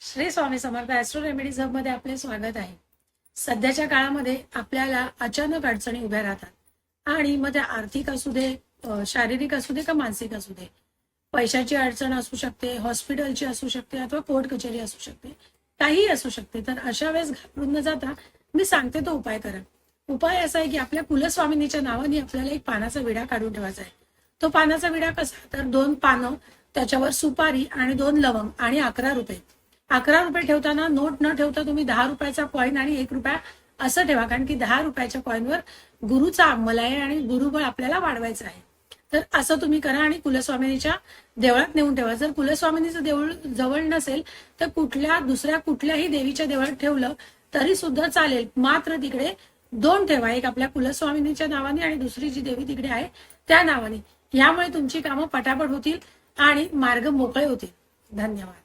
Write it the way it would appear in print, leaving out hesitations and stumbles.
Shri Swami Samarth Austro remedies hub मध्ये आपले स्वागत आहे. सध्याच्या काळामध्ये आपल्याला अचानक अडचणी उभ्या राहतात आणि मग त्या आर्थिक असू दे, शारीरिक असू दे का मानसिक असू दे, पैशाची अडचण असू शकते, हॉस्पिटलची असू शकते अथवा कोर्ट कचेरी असू शकते, काहीही असू शकते. तर अशा वेळेस घाबरून न जाता मी सांगते तो उपाय करा. उपाय असा आहे की आपल्या कुलस्वामिनीच्या नावाने आपल्याला एक पानाचा विडा काढून ठेवायचा आहे. तो पानाचा विडा कसा, तर 2 पानं, त्याच्यावर सुपारी आणि 2 लवंग आणि 11 रुपये. 11 रुपये ठेवताना नोट न ठेवता तुम्ही 10 रुपयाचा कॉईन आणि 1 रुपया असं ठेवा, कारण की 10 रुपयाच्या कॉईनवर गुरुचा अंमल आहे आणि गुरुबळ आपल्याला वाढवायचं आहे. तर असं तुम्ही करा आणि कुलस्वामिनीच्या देवळात नेऊन ठेवा. जर कुलस्वामिनीचं देऊळ जवळ नसेल तर दुसऱ्या कुठल्याही देवीच्या देवळात ठेवलं तरी सुद्धा चालेल, मात्र तिकडे 2 ठेवा, एक आपल्या कुलस्वामिनीच्या नावाने आणि दुसरी जी देवी तिकडे आहे त्या नावाने. यामुळे तुमची कामं पटापट होतील आणि मार्ग मोकळे होतील. धन्यवाद.